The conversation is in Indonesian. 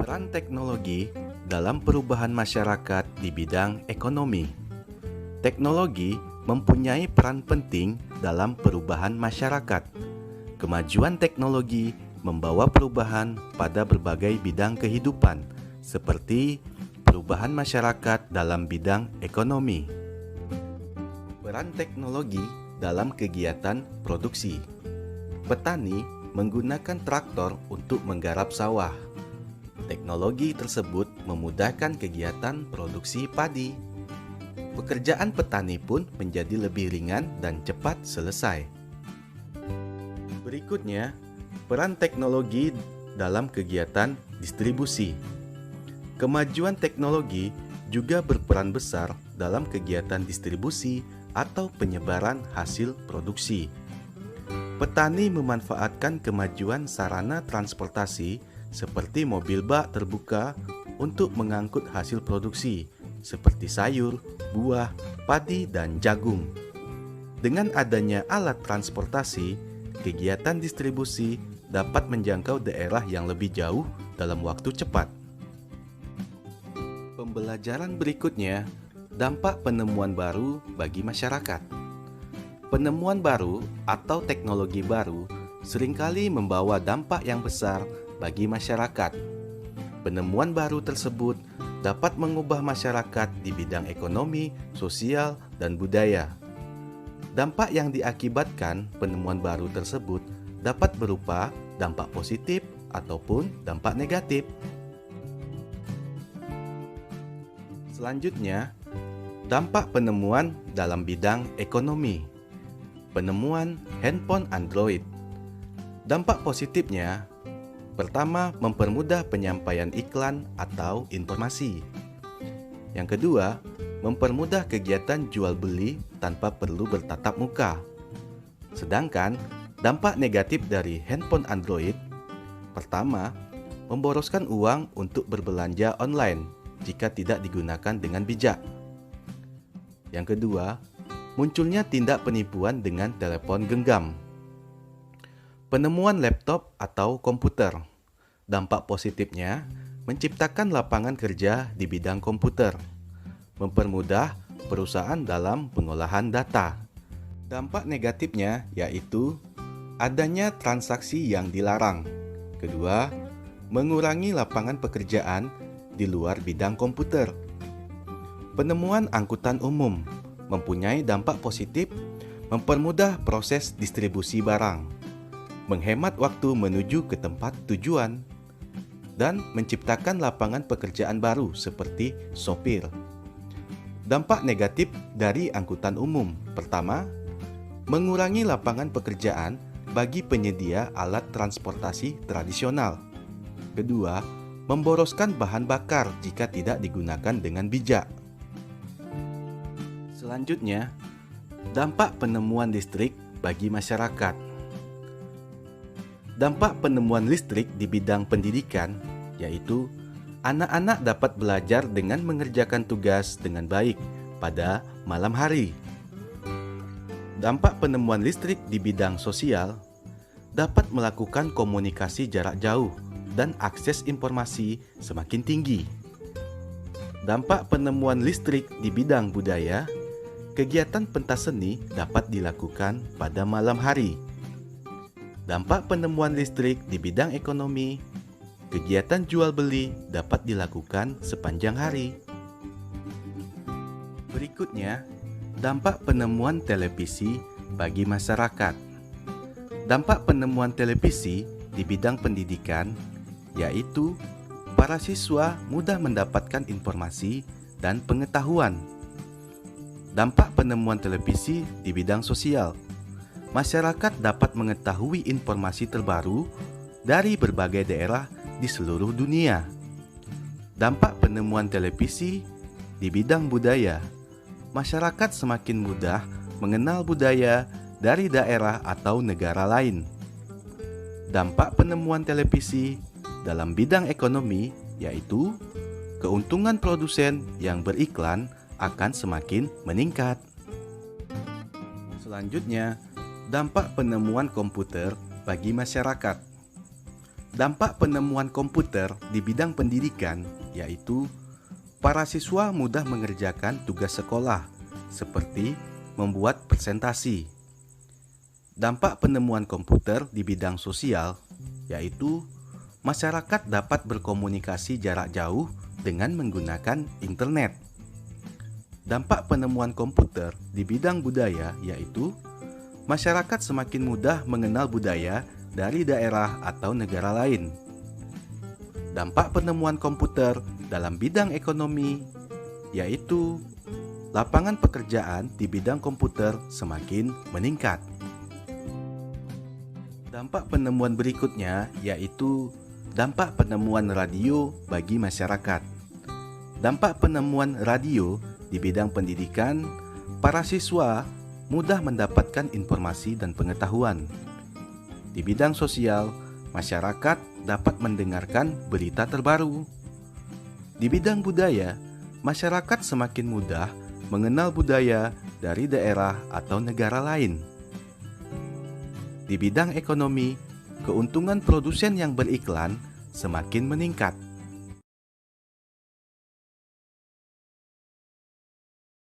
Peran teknologi dalam perubahan masyarakat di bidang ekonomi. Teknologi mempunyai peran penting dalam perubahan masyarakat. Kemajuan teknologi membawa perubahan pada berbagai bidang kehidupan, seperti perubahan masyarakat dalam bidang ekonomi. Peran teknologi dalam kegiatan produksi. Petani menggunakan traktor untuk menggarap sawah. Teknologi tersebut memudahkan kegiatan produksi padi. Pekerjaan petani pun menjadi lebih ringan dan cepat selesai. Berikutnya, peran teknologi dalam kegiatan distribusi. Kemajuan teknologi juga berperan besar dalam kegiatan distribusi atau penyebaran hasil produksi. Petani memanfaatkan kemajuan sarana transportasi seperti mobil bak terbuka untuk mengangkut hasil produksi seperti sayur, buah, padi, dan jagung. Dengan adanya alat transportasi, kegiatan distribusi dapat menjangkau daerah yang lebih jauh dalam waktu cepat. Pembelajaran berikutnya, dampak penemuan baru bagi masyarakat. Penemuan baru atau teknologi baru seringkali membawa dampak yang besar bagi masyarakat. Penemuan baru tersebut dapat mengubah masyarakat di bidang ekonomi, sosial, dan budaya. Dampak yang diakibatkan penemuan baru tersebut dapat berupa dampak positif ataupun dampak negatif. Selanjutnya, dampak penemuan dalam bidang ekonomi. Penemuan handphone Android. Dampak positifnya, pertama, mempermudah penyampaian iklan atau informasi. Yang kedua, mempermudah kegiatan jual beli tanpa perlu bertatap muka. Sedangkan dampak negatif dari handphone Android, pertama, memboroskan uang untuk berbelanja online jika tidak digunakan dengan bijak. Yang kedua, munculnya tindak penipuan dengan telepon genggam. Penemuan laptop atau komputer. Dampak positifnya, menciptakan lapangan kerja di bidang komputer, mempermudah perusahaan dalam pengolahan data. Dampak negatifnya yaitu adanya transaksi yang dilarang. Kedua, mengurangi lapangan pekerjaan di luar bidang komputer. Penemuan angkutan umum mempunyai dampak positif, mempermudah proses distribusi barang, menghemat waktu menuju ke tempat tujuan, dan menciptakan lapangan pekerjaan baru seperti sopir. Dampak negatif dari angkutan umum, pertama, mengurangi lapangan pekerjaan bagi penyedia alat transportasi tradisional. Kedua, memboroskan bahan bakar jika tidak digunakan dengan bijak. Selanjutnya, dampak penemuan listrik bagi masyarakat. Dampak penemuan listrik di bidang pendidikan yaitu anak-anak dapat belajar dengan mengerjakan tugas dengan baik pada malam hari. Dampak penemuan listrik di bidang sosial dapat melakukan komunikasi jarak jauh dan akses informasi semakin tinggi. Dampak penemuan listrik di bidang budaya, kegiatan pentas seni dapat dilakukan pada malam hari. Dampak penemuan listrik di bidang ekonomi, kegiatan jual beli dapat dilakukan sepanjang hari. Berikutnya, dampak penemuan televisi bagi masyarakat. Dampak penemuan televisi di bidang pendidikan yaitu para siswa mudah mendapatkan informasi dan pengetahuan. Dampak penemuan televisi di bidang sosial. Masyarakat dapat mengetahui informasi terbaru dari berbagai daerah di seluruh dunia. Dampak penemuan televisi di bidang budaya. Masyarakat semakin mudah mengenal budaya dari daerah atau negara lain. Dampak penemuan televisi dalam bidang ekonomi yaitu keuntungan produsen yang beriklan akan semakin meningkat. Selanjutnya, dampak penemuan komputer bagi masyarakat. Dampak penemuan komputer di bidang pendidikan yaitu para siswa mudah mengerjakan tugas sekolah seperti membuat presentasi. Dampak penemuan komputer di bidang sosial yaitu masyarakat dapat berkomunikasi jarak jauh dengan menggunakan internet. Dampak penemuan komputer di bidang budaya yaitu masyarakat semakin mudah mengenal budaya dari daerah atau negara lain. Dampak penemuan komputer dalam bidang ekonomi yaitu lapangan pekerjaan di bidang komputer semakin meningkat. Dampak penemuan berikutnya yaitu dampak penemuan radio bagi masyarakat. Dampak penemuan radio di bidang pendidikan, para siswa mudah mendapatkan informasi dan pengetahuan. Di bidang sosial, masyarakat dapat mendengarkan berita terbaru. Di bidang budaya, masyarakat semakin mudah mengenal budaya dari daerah atau negara lain. Di bidang ekonomi, keuntungan produsen yang beriklan semakin meningkat.